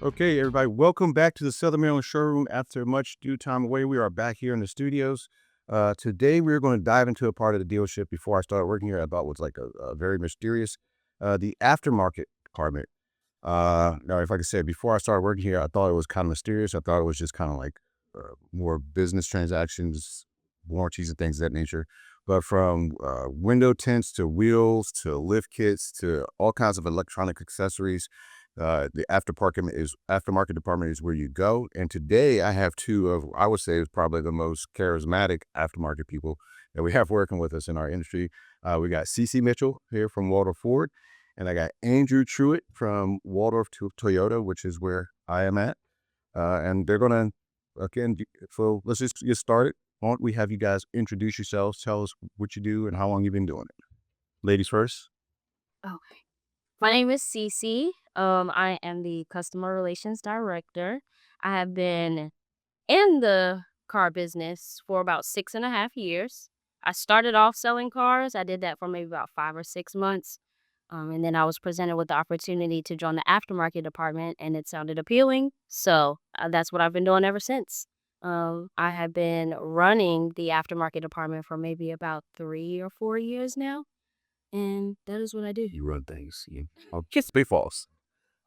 Okay, everybody, welcome back to the Southern Maryland showroom. After much due time away, we are back here in the studios. Today, we're going to dive into a part of the dealership before I started working here. I thought was like a very mysterious, the aftermarket department. Now, if I could say, before I started working here, I thought it was kind of mysterious. I thought it was just kind of like more business transactions, warranties, and things of that nature. But from window tints to wheels to lift kits to all kinds of electronic accessories, the aftermarket department is where you go. And today I have two of, I would say, is probably the most charismatic aftermarket people that we have working with us in our industry. We got CC Mitchell here from Waldorf Ford, and I got Andrew Truitt from Waldorf Toyota, which is where I am at. And they're gonna so let's just get started. Why don't we have you guys introduce yourselves, tell us what you do and how long you've been doing it. Ladies first. Okay. My name is Cece. I am the customer relations director. I have been in the car business for about 6.5 years. I started off selling cars. I did that for maybe about 5 or 6 months. And then I was presented with the opportunity to join the aftermarket department, and it sounded appealing. So that's what I've been doing ever since. I have been running the aftermarket department for maybe about 3 or 4 years now, and that is what I do. You run things. Kiss be false.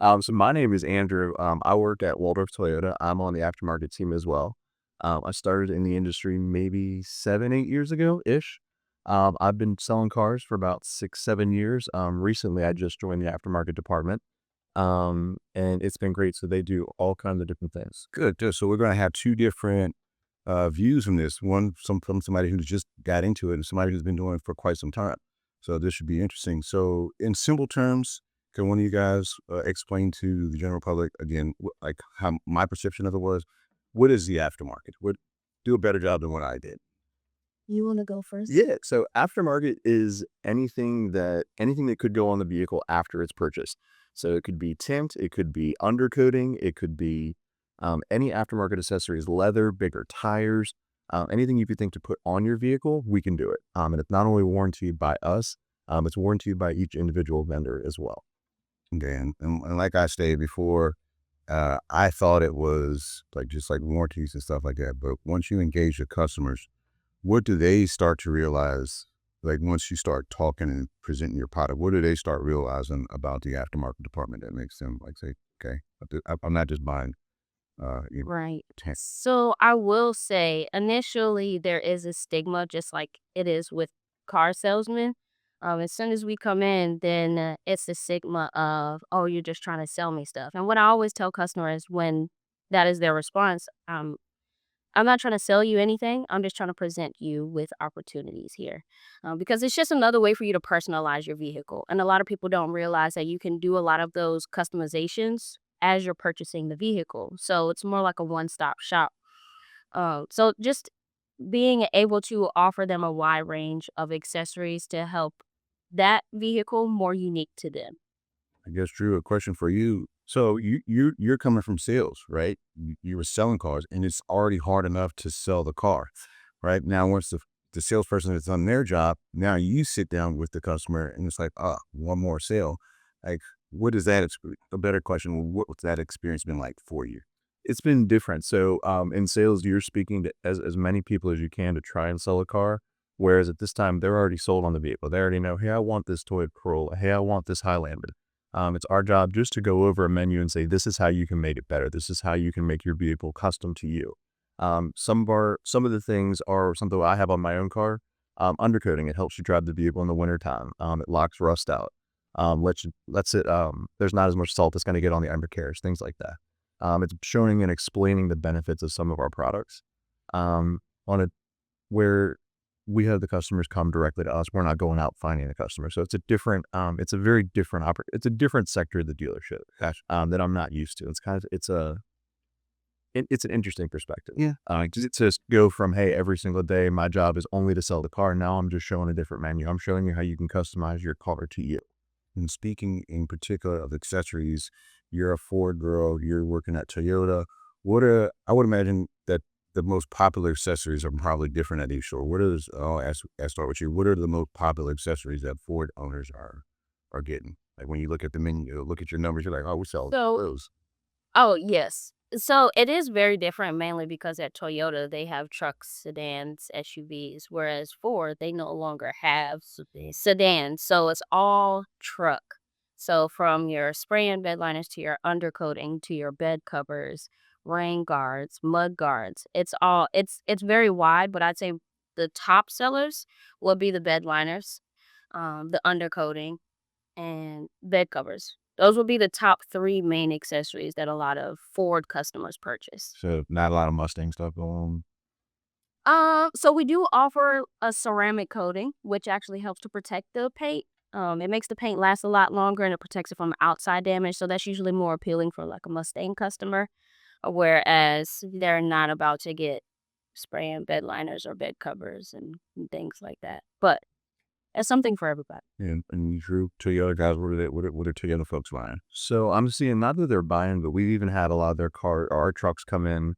So my name is Andrew. I work at Waldorf Toyota. I'm on the aftermarket team as well. I started in the industry maybe 7, 8 years ago ish. I've been selling cars for about 6, 7 years. Recently, I just joined the aftermarket department, and it's been great. So they do all kinds of different things. Good. So we're going to have two different views from this. One from somebody who's just got into it and somebody who's been doing it for quite some time. So this should be interesting. So in simple terms, can one of you guys explain to the general public again, like how my perception of it was? What is the aftermarket? What do a better job than what I did? You wanna go first? Yeah. So aftermarket is anything that could go on the vehicle after it's purchased. So it could be tint, it could be undercoating, it could be any aftermarket accessories, leather, bigger tires, anything you could think to put on your vehicle, we can do it. And it's not only warranted by us, it's warranted by each individual vendor as well. Okay. And like I stated before, I thought it was like just like warranties and stuff like that. But once you engage your customers, what do they start to realize? Like once you start talking and presenting your product, what do they start realizing about the aftermarket department that makes them like say, okay, I'm not just buying, you know, Right. 10. So I will say initially there is a stigma just like it is with car salesmen. As soon as we come in, then it's the stigma of, oh, you're just trying to sell me stuff. And what I always tell customers when that is their response, I'm not trying to sell you anything. I'm just trying to present you with opportunities here, because it's just another way for you to personalize your vehicle. And a lot of people don't realize that you can do a lot of those customizations as you're purchasing the vehicle. So it's more like a one stop shop. So just being able to offer them a wide range of accessories to help that vehicle more unique to them. I guess Drew, a question for you. So you're coming from sales, right? You were selling cars, and it's already hard enough to sell the car, right? Now, once the salesperson has done their job, now you sit down with the customer, and it's like, one more sale. Like, what is that? A better question. What's that experience been like for you? It's been different. So, in sales, you're speaking to as many people as you can to try and sell a car. Whereas at this time, they're already sold on the vehicle. They already know, hey, I want this Toyota Corolla. Hey, I want this Highlander. It's our job just to go over a menu and say, this is how you can make it better. This is how you can make your vehicle custom to you. Some of the things are something I have on my own car. Undercoating, it helps you drive the vehicle in the wintertime. It locks rust out. Lets it, there's not as much salt that's going to get on the undercarriage, things like that. It's showing and explaining the benefits of some of our products, on it where we have the customers come directly to us. We're not going out finding the customer. So it's a very different it's a different sector of the dealership, Gotcha. that I'm not used to. It's an interesting perspective. Yeah. 'Cause it says go from, hey, every single day, my job is only to sell the car. Now I'm just showing a different menu. I'm showing you how you can customize your car to you. And speaking in particular of accessories, you're a Ford girl, you're working at Toyota. I would imagine that the most popular accessories are probably different at each store. I'll start with you. What are the most popular accessories that Ford owners are getting? Like when you look at the menu, look at your numbers, you're like, oh, we sell So those. Oh, yes. So it is very different mainly because at Toyota they have trucks, sedans, SUVs, whereas Ford they no longer have sedans. So it's all truck. So from your spray and bed liners to your undercoating to your bed covers, rain guards, mud guards, it's very wide, but I'd say the top sellers will be the bed liners, the undercoating, and bed covers. Those will be the top 3 main accessories that a lot of Ford customers purchase. So not a lot of Mustang stuff going on. So we do offer a ceramic coating, which actually helps to protect the paint. It makes the paint last a lot longer and it protects it from outside damage. So that's usually more appealing for like a Mustang customer, whereas they're not about to get spray and bed liners or bed covers and things like that. But it's something for everybody. And you drew Toyota guys, what are Toyota folks buying? So I'm seeing not that they're buying, but we've even had a lot of their our trucks come in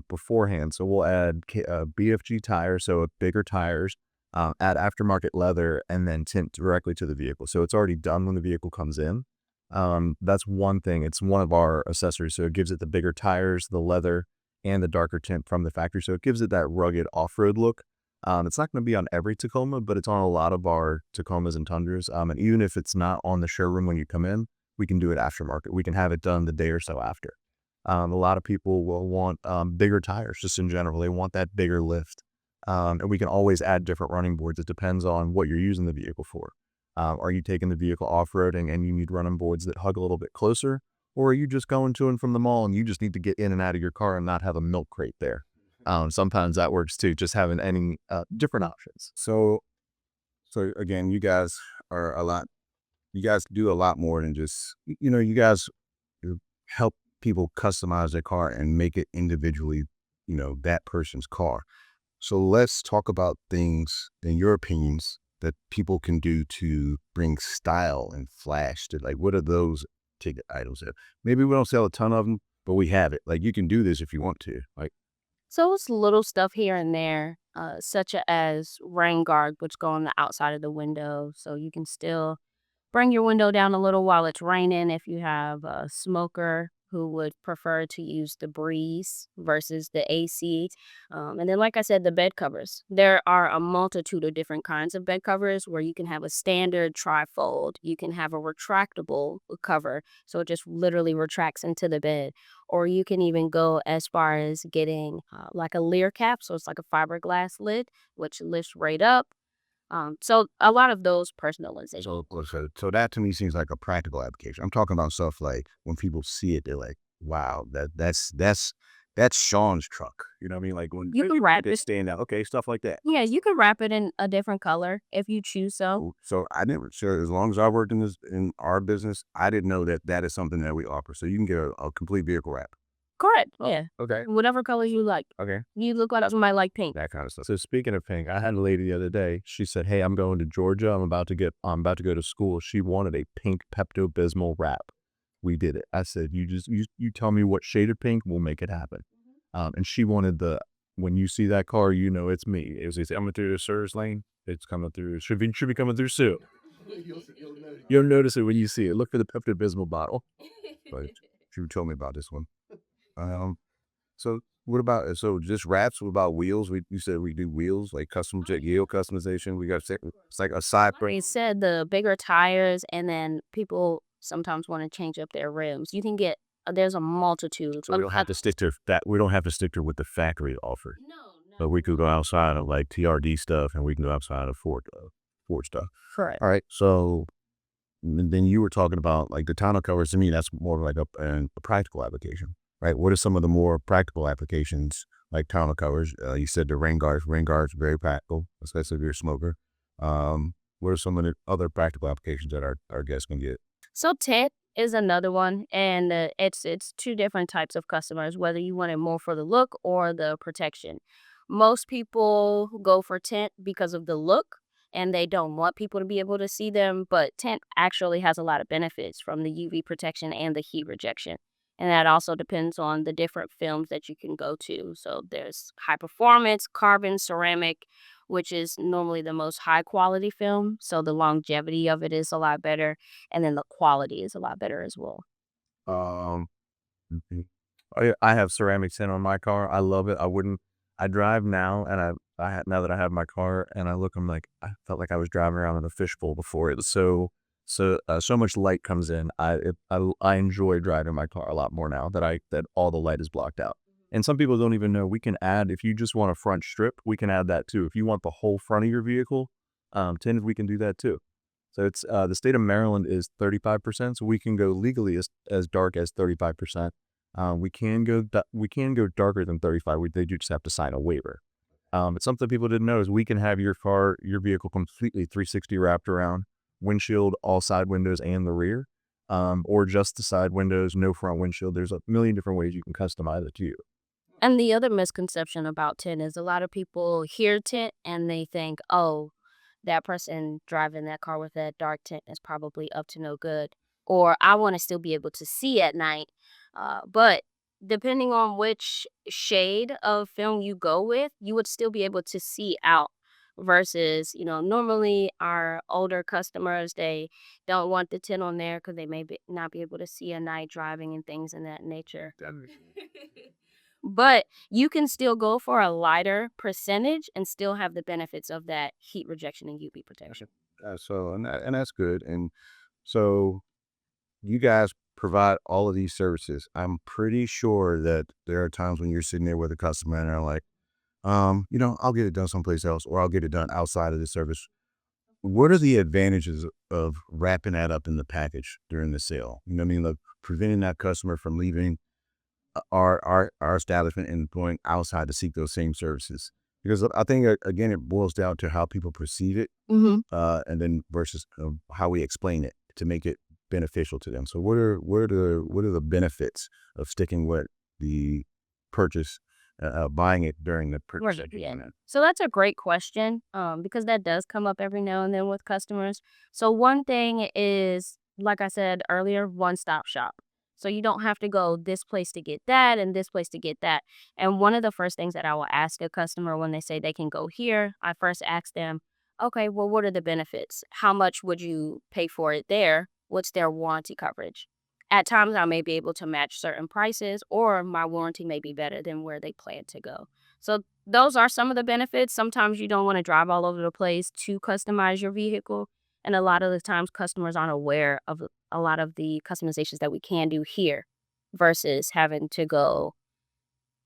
beforehand. So we'll add BFG tires, so bigger tires, add aftermarket leather, and then tint directly to the vehicle. So it's already done when the vehicle comes in. That's one thing. It's one of our accessories. So it gives it the bigger tires, the leather, and the darker tint from the factory. So it gives it that rugged off-road look. It's not going to be on every Tacoma, but it's on a lot of our Tacomas and Tundras. And even if it's not on the showroom when you come in, we can do it aftermarket. We can have it done the day or so after. A lot of people will want bigger tires just in general. They want that bigger lift. And we can always add different running boards. It depends on what you're using the vehicle for. Are you taking the vehicle off-roading and you need running boards that hug a little bit closer? Or are you just going to and from the mall and you just need to get in and out of your car and not have a milk crate there? Sometimes that works too, just having any different options. So again, you guys are a lot. You guys do a lot more than just you guys help people customize their car and make it individually, that person's car. So let's talk about things, in your opinions, that people can do to bring style and flash to, like, what are those ticket items that maybe we don't sell a ton of them, but we have it. Like, you can do this if you want to. Like, So it's little stuff here and there, such as rain guard, which go on the outside of the window, so you can still bring your window down a little while it's raining if you have a smoker who would prefer to use the breeze versus the AC. And then, like I said, the bed covers. There are a multitude of different kinds of bed covers where you can have a standard trifold, you can have a retractable cover, so it just literally retracts into the bed. Or you can even go as far as getting like a Lear cap, so it's like a fiberglass lid, which lifts right up. So a lot of those personalizations. so that to me seems like a practical application. I'm talking about stuff like when people see it, they're like, "Wow, that's Sean's truck." You know what I mean? Like when You can wrap they it. stand out. Okay, stuff like that. Yeah, you can wrap it in a different color if you choose so. So I never. So as long as I worked in our business, I didn't know that that is something that we offer. So you can get a complete vehicle wrap. Correct. Oh, Yeah. okay, Whatever colors you like. okay, You look like somebody like pink. that kind of stuff. So speaking of pink, I had a lady the other day. She said, "Hey, I'm going to Georgia. I'm about to go to school." She wanted a pink Pepto Bismol wrap. We did it. I said, "You tell me what shade of pink, we'll make it happen." And she wanted when you see that car, it's me. It was coming through the Sirs lane. It's coming through. Should be coming through soon. You'll notice it when you see it. Look for the Pepto Bismol bottle. But you told me about this one. Um, so what about just wraps? What about wheels? You said we do wheels, like custom jet yield customization. We got it's like a side Like I said, the bigger tires, and then people sometimes want to change up their rims. You can get, there's a multitude. So we don't have to stick to that. We don't have to stick to what the factory offered. No, But we could go outside of like TRD stuff, and we can go outside of Ford stuff. correct. All right. So then you were talking about like the tonneau covers. To me, that's more like a practical application, right? What are some of the more practical applications like tonneau covers? You said the rain guards. Rain guards very practical, especially if you're a smoker. What are some of the other practical applications that our guests can get? So tint is another one, and it's two different types of customers, whether you want it more for the look or the protection. Most people go for tint because of the look, and they don't want people to be able to see them. But tint actually has a lot of benefits from the UV protection and the heat rejection. And that also depends on the different films that you can go to. So there's high performance, carbon, ceramic, which is normally the most high quality film. So the longevity of it is a lot better, and then the quality is a lot better as well. Um, Mhm. Oh, yeah, I have ceramic tint on my car. I love it. I drive now, and now that I have my car, and I look, I'm like, I felt like I was driving around in a fishbowl before. It was so much light comes in. I enjoy driving my car a lot more now that all the light is blocked out. And some people don't even know we can add, if you just want a front strip, we can add that too. If you want the whole front of your vehicle tinted, we can do that too. So it's the state of Maryland is 35%, so we can go legally as dark as 35%. We can go darker than 35. They do just have to sign a waiver. But something people didn't know is we can have your vehicle completely 360 wrapped around, windshield, all side windows, and the rear, or just the side windows, no front windshield. There's a million different ways you can customize it to you. And the other misconception about tint is a lot of people hear tint and they think, oh, that person driving that car with that dark tint is probably up to no good. Or I want to still be able to see at night. But depending on which shade of film you go with, you would still be able to see out. Versus, normally our older customers, they don't want the tint on there because they may not be able to see at night driving and things in that nature. But you can still go for a lighter percentage and still have the benefits of that heat rejection and UV protection. And that's good. And so you guys provide all of these services. I'm pretty sure that there are times when you're sitting there with a customer and they're like, I'll get it done someplace else, or I'll get it done outside of the service. What are the advantages of wrapping that up in the package during the sale? You know what I mean? Like preventing that customer from leaving our establishment and going outside to seek those same services. Because I think again, it boils down to how people perceive it, Hmm. and then versus how we explain it to make it beneficial to them. So what are the benefits of sticking with the purchase, buying it during the purchase? Right. Yeah. So that's a great question, because that does come up every now and then with customers. So one thing is, like I said earlier, one-stop shop. So you don't have to go this place to get that and this place to get that. And one of the first things that I will ask a customer when they say they can go here, I first ask them, okay, well, what are the benefits? How much would you pay for it there? What's their warranty coverage? At times, I may be able to match certain prices, or my warranty may be better than where they plan to go. So those are some of the benefits. Sometimes you don't want to drive all over the place to customize your vehicle. And a lot of the times customers aren't aware of a lot of the customizations that we can do here versus having to go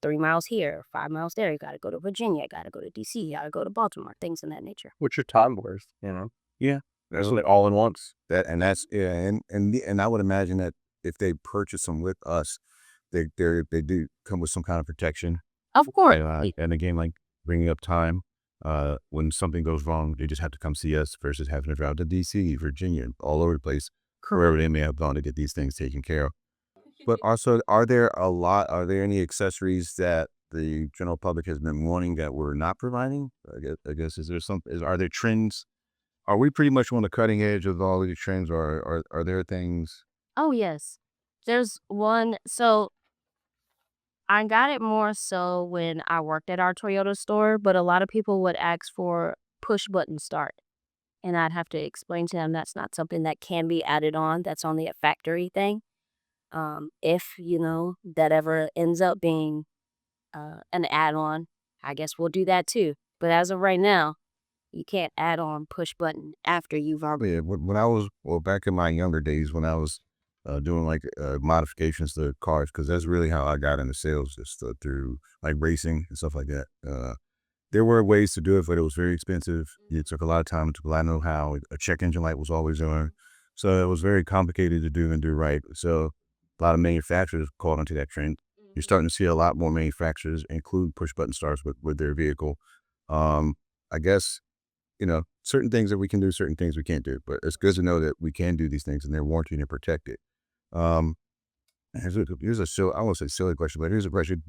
3 miles here, 5 miles there. You got to go to Virginia, got to go to DC, you got to go to Baltimore, things in that nature. What's your time worth? Yeah, that's Really all in once. that's yeah, and I would imagine that if they purchase them with us, they do come with some kind of protection. Of course. And again, like bringing up time, when something goes wrong, they just have to come see us versus having to drive to DC, Virginia, all over the place, wherever they may have gone to get these things taken care of. But also, are there any accessories that the general public has been wanting that we're not providing? I guess are there trends? Are we pretty much on the cutting edge of all these trends, or are there things? Oh, yes. There's one. So I got it more so when I worked at our Toyota store, but a lot of people would ask for push button start. And I'd have to explain to them that's not something that can be added on. That's only a factory thing. If, that ever ends up being an add on, I guess we'll do that too. But as of right now, you can't add on push button after you've already. Yeah, when I was back in my younger days when I was doing like modifications to cars, because that's really how I got into sales, just through like racing and stuff like that. There were ways to do it, but it was very expensive. It took a lot of time. It took a lot of know-how. A check engine light was always on, so it was very complicated to do and do right. So a lot of manufacturers caught onto that trend. You're starting to see a lot more manufacturers include push button starts with their vehicle. I guess certain things that we can do, certain things we can't do. But it's good to know that we can do these things and they're warranted and protected. Um, I won't say silly question, but here's a question.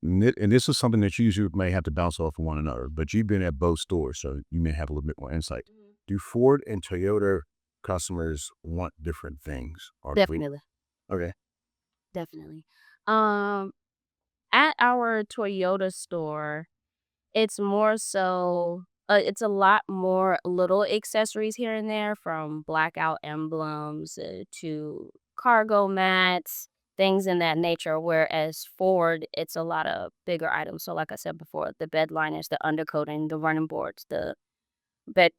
And this is something that you usually may have to bounce off of one another, but you've been at both stores, so you may have a little bit more insight. Do Ford and Toyota customers want different things? Definitely. Okay. Definitely. Um, at our Toyota store, it's more so, it's a lot more little accessories here and there, from blackout emblems to cargo mats, things in that nature. Whereas Ford, it's a lot of bigger items. So like I said before, the bed liners, the undercoating, the running boards, the bed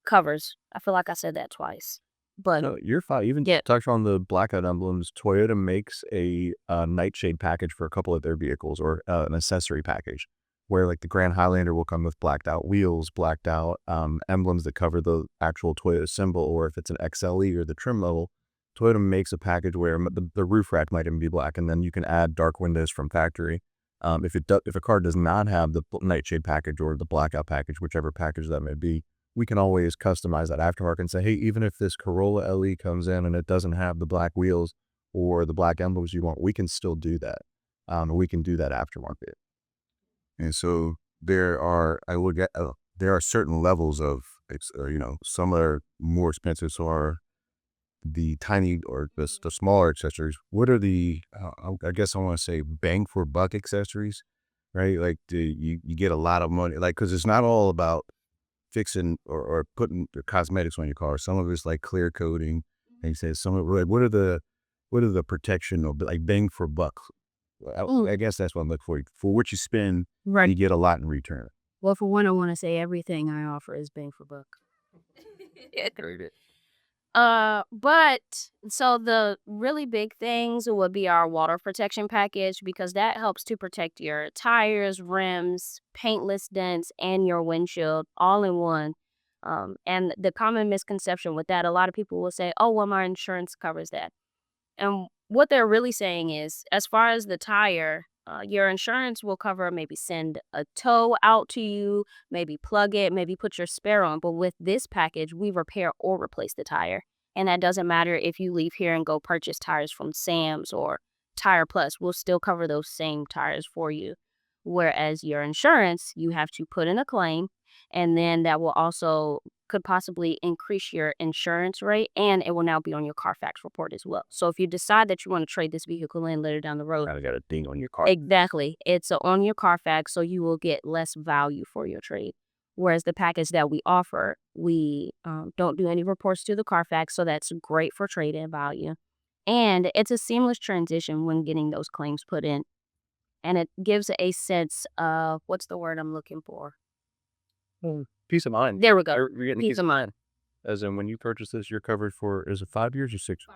covers. I feel like I said that twice. But No, you're fine. Even yeah. touch on the blackout emblems. Toyota makes a nightshade package for a couple of their vehicles, or an accessory package, where like the Grand Highlander will come with blacked out wheels, blacked out emblems that cover the actual Toyota symbol, or if it's an XLE or the trim level, Toyota makes a package where the roof rack might even be black, and then you can add dark windows from factory. If a car does not have the nightshade package or the blackout package, whichever package that may be, we can always customize that aftermarket and say, hey, even if this Corolla LE comes in and it doesn't have the black wheels or the black emblems you want, we can still do that. We can do that aftermarket. And so there are, there are certain levels of, some are more expensive. So are the tiny or the smaller accessories. What are the, I guess I want to say bang for buck accessories, right? Like you get a lot of money, like, cause it's not all about fixing or putting the cosmetics on your car. Some of it's like clear coating. And you say some of like, what are the protection or like bang for buck? I guess that's what I'm looking for. For what you spend, you Right. get a lot in return. Well, for one, I want to say everything I offer is bang for buck. But so the really big things would be our water protection package, because that helps to protect your tires, rims, paintless dents, and your windshield all in one. And the common misconception with that, a lot of people will say, "Oh, well, my insurance covers that." And what they're really saying is, as far as the tire, your insurance will cover, maybe send a tow out to you, maybe plug it, maybe put your spare on. But with this package, we repair or replace the tire. And that doesn't matter if you leave here and go purchase tires from Sam's or Tire Plus, we'll still cover those same tires for you. Whereas your insurance, you have to put in a claim, and then that will also could possibly increase your insurance rate, and it will now be on your Carfax report as well. So if you decide that you want to trade this vehicle in later down the road, Kind of got a ding on your car. exactly, it's on your Carfax, so you will get less value for your trade. Whereas the package that we offer, we don't do any reports to the Carfax, so that's great for trade-in value. And it's a seamless transition when getting those claims put in. And it gives a sense of, what's the word I'm looking for? Peace of mind. There we go. You're getting Peace of mind. As in, when you purchase this, you're covered for, is it 5 years or 6? 5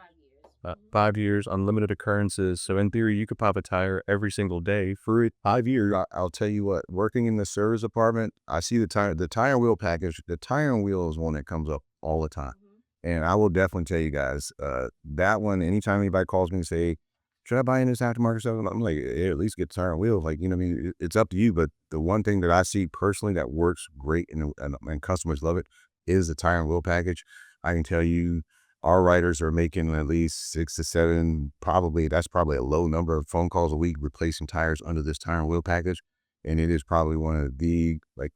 years. 5 years, unlimited occurrences. So in theory, you could pop a tire every single day for 5 years. I'll tell you what, working in the service department, I see the tire and wheel package. The tire and wheel is one that comes up all the time. And I will definitely tell you guys, that one, anytime anybody calls me and say, should I buy in this aftermarket stuff? I'm like, yeah, at least get tire and wheel. Like, you know what I mean? It's up to you. But the one thing that I see personally that works great and customers love it is the tire and wheel package. I can tell you our writers are making at least 6 to 7, that's probably a low number of phone calls a week replacing tires under this tire and wheel package. And it is probably one of the, like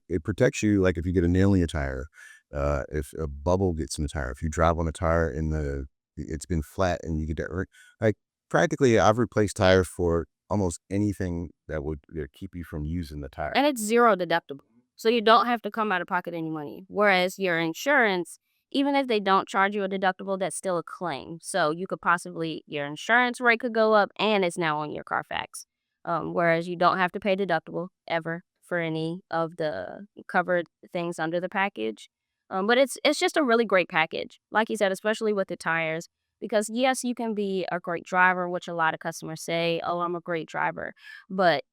it protects you. Like if you get a nail in your tire, if a bubble gets in the tire, if you drive on a tire and it's been flat and you get that, like practically I've replaced tires for almost anything that would keep you from using the tire. And it's zero deductible. So you don't have to come out of pocket any money. Whereas your insurance, even if they don't charge you a deductible, that's still a claim. So you could possibly, your insurance rate could go up, and it's now on your Carfax. Whereas you don't have to pay deductible ever for any of the covered things under the package. But it's just a really great package. Like you said, especially with the tires. Because yes, you can be a great driver, which a lot of customers say, oh, I'm a great driver. But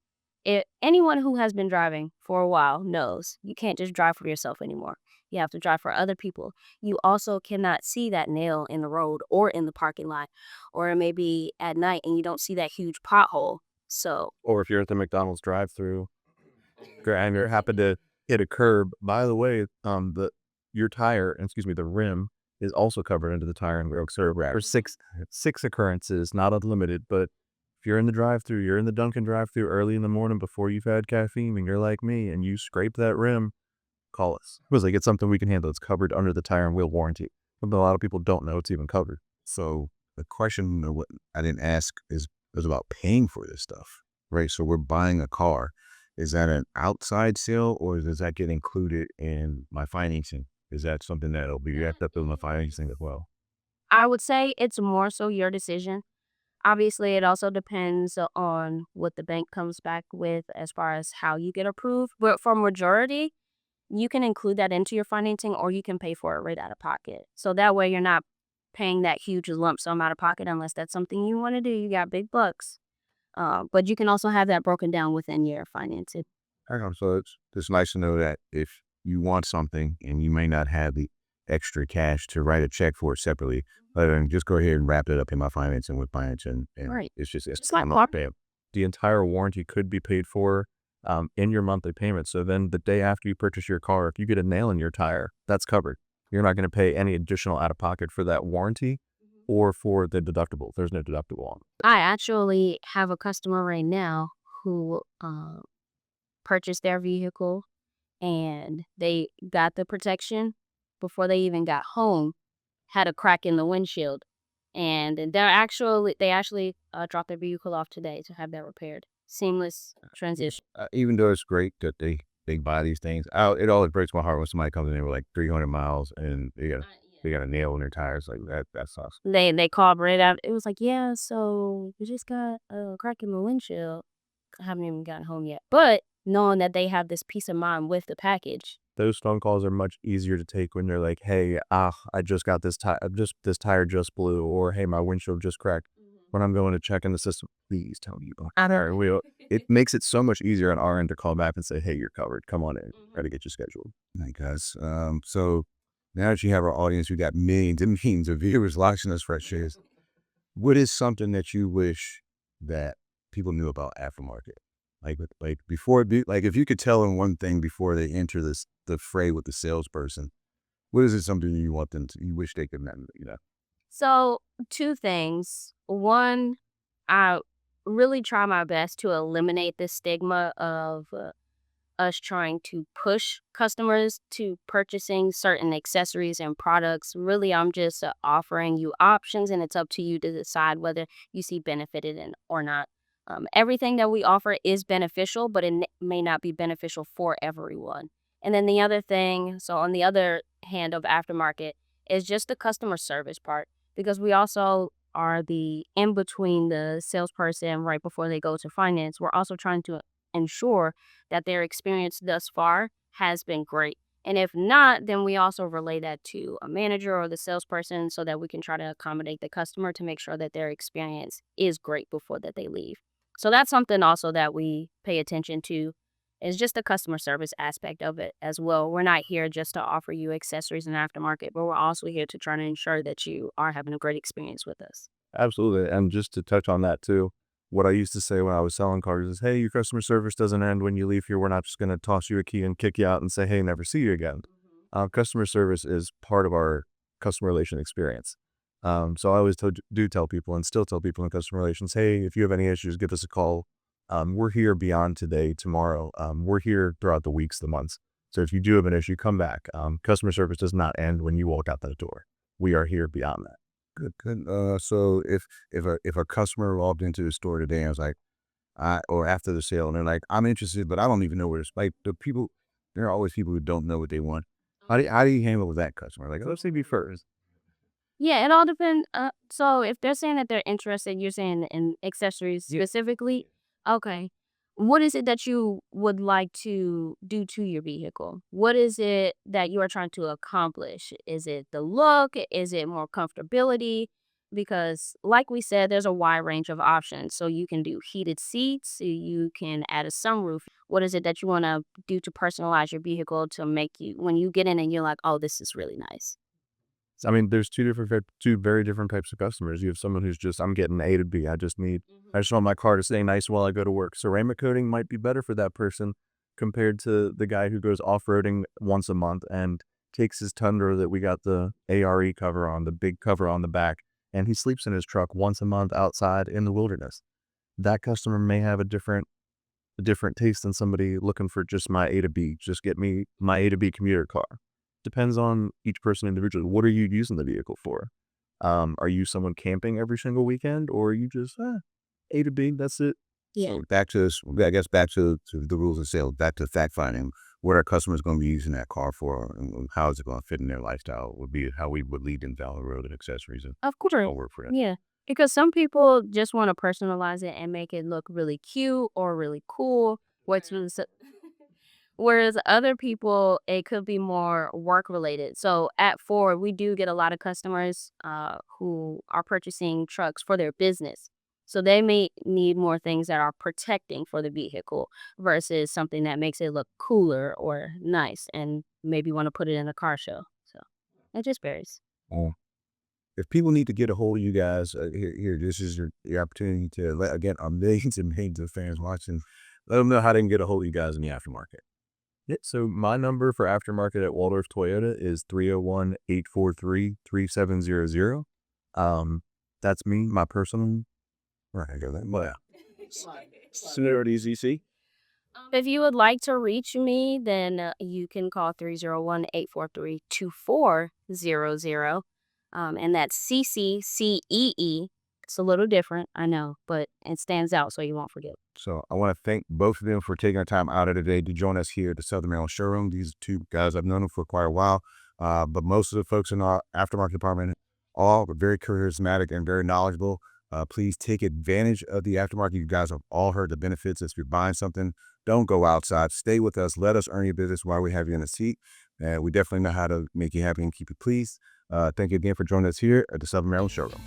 anyone who has been driving for a while knows you can't just drive for yourself anymore. You have to drive for other people. You also cannot see that nail in the road or in the parking lot, or maybe at night and you don't see that huge pothole. So, Or if you're at the McDonald's drive-through and you happen to hit a curb, by the way, your tire, excuse me, the rim is also covered under the tire and wheel serve wrap. For six occurrences, not unlimited, but if you're in the drive-through, you're in the Dunkin' drive-through early in the morning before you've had caffeine and you're like me and you scrape that rim, call us. Because like it's something we can handle. It's covered under the tire and wheel warranty. But a lot of people don't know it's even covered. So the question of what I didn't ask is about paying for this stuff, right? So we're buying a car. Is that an outside sale or does that get included in my financing? Is that something that'll be wrapped up in my financing as well? I would say it's more so your decision. Obviously, it also depends on what the bank comes back with as far as how you get approved. But for majority, you can include that into your financing or you can pay for it right out of pocket. So that way you're not paying that huge lump sum out of pocket unless that's something you want to do. You got big bucks. But you can also have that broken down within your financing. Okay, so it's nice to know that if you want something and you may not have the extra cash to write a check for it separately, but then just go ahead and wrap it up in my financing with financing, and Right. it's Just like I'm car. not paying. The entire warranty could be paid for in your monthly payment. So then the day after you purchase your car, if you get a nail in your tire, that's covered. You're not going to pay any additional out of pocket for that warranty or for the deductible. There's no deductible on it. I actually have a customer right now who purchased their vehicle and they got the protection before they even got home, had a crack in the windshield. And they actually dropped their vehicle off today to have that repaired. Seamless transition. Even though it's great that they buy these things, it always breaks my heart when somebody comes in with like 300 miles and they got a nail in their tires like that. That sucks. They called right out. It was like, yeah, so we just got a crack in the windshield. I haven't even gotten home yet. But knowing that they have this peace of mind with the package. Those phone calls are much easier to take when they're like, "Hey, I just got this tire, just this tire just blew," or "Hey, my windshield just cracked." When I'm going to check in the system, please tell me about it. It makes it so much easier on our end to call back and say, "Hey, you're covered. Come on in. Try to get you scheduled." Hey guys, so now that you have our audience, we got millions and millions of viewers watching us fresh shares. What is something that you wish that people knew about aftermarket? Like before, like if you could tell them one thing before they enter the fray with the salesperson, what is it something you want them to, you wish they could, So, two things. One, I really try my best to eliminate the stigma of us trying to push customers to purchasing certain accessories and products. Really, I'm just offering you options, and it's up to you to decide whether you see benefit in it or not. Everything that we offer is beneficial, but it may not be beneficial for everyone. And then the other thing, so on the other hand of aftermarket, is just the customer service part, because we also are the in between the salesperson right before they go to finance. We're also trying to ensure that their experience thus far has been great. And if not, then we also relay that to a manager or the salesperson so that we can try to accommodate the customer to make sure that their experience is great before that they leave. So that's something also that we pay attention to is just the customer service aspect of it as well. We're not here just to offer you accessories and aftermarket, but we're also here to try to ensure that you are having a great experience with us. Absolutely. And just to touch on that too, what I used to say when I was selling cars is, "Hey, your customer service doesn't end when you leave here. We're not just going to toss you a key and kick you out and say, hey, never see you again." Customer service is part of our customer relation experience. So I always do tell people and still tell people in customer relations, "Hey, if you have any issues, give us a call. We're here beyond today, tomorrow. We're here throughout the weeks, the months. So if you do have an issue, come back. Customer service does not end when you walk out that door. We are here beyond that." Good, good. So if a customer walked into the store today and was like, or after the sale, and they're like, I'm interested, but I don't even know where it's like there are always people who don't know what they want. How do you handle with that customer? Like, let's say me first. Yeah, it all depends. So if they're saying that they're interested, you're saying in accessories Yeah. specifically. Okay. What is it that you would like to do to your vehicle? What is it that you are trying to accomplish? Is it the look? Is it more comfortability? Because, like we said, there's a wide range of options. So you can do heated seats, you can add a sunroof. What is it that you want to do to personalize your vehicle to make you, when you get in and you're like, oh, this is really nice? I mean, there's two very different types of customers. You have someone who's just, I'm getting A to B. I just want my car to stay nice while I go to work. Ceramic coating might be better for that person compared to the guy who goes off-roading once a month and takes his Tundra that we got the ARE cover on, the big cover on the back, and he sleeps in his truck once a month outside in the wilderness. That customer may have a different taste than somebody looking for just my A to B. Just get me my A to B commuter car. Depends on each person individually. What are you using the vehicle for? Are you someone camping every single weekend, or are you just A to B? That's it. Yeah. So I guess back to the rules of sales, back to fact finding, what our customers going to be using that car for, and how is it going to fit in their lifestyle would be how we would lead them down the road and accessories and Of course. all work for that. Yeah. Because some people just want to personalize it and make it look really cute or really cool, whereas other people, it could be more work related. So at Ford, we do get a lot of customers who are purchasing trucks for their business. So they may need more things that are protecting for the vehicle versus something that makes it look cooler or nice and maybe want to put it in a car show. So it just varies. Um, if people need to get a hold of you guys, here, this is your opportunity to let, again, our millions and millions of fans watching, let them know how they can get a hold of you guys in the aftermarket. Yeah, so my number for aftermarket at Waldorf Toyota is 301-843-3700. That's me, my personal. Right, I got that. Well, Seniority ZC. If you would like to reach me, then you can call 301-843-2400. And that's CCCEE. It's a little different, I know, but it stands out so you won't forget. So I want to thank both of them for taking our time out of the day to join us here at the Southern Maryland Showroom. These two guys, I've known them for quite a while, but most of the folks in our aftermarket department all are very charismatic and very knowledgeable. Please take advantage of the aftermarket. You guys have all heard the benefits. If you're buying something, don't go outside. Stay with us. Let us earn your business while we have you in the seat. And we definitely know how to make you happy and keep you pleased. Thank you again for joining us here at the Southern Maryland Showroom.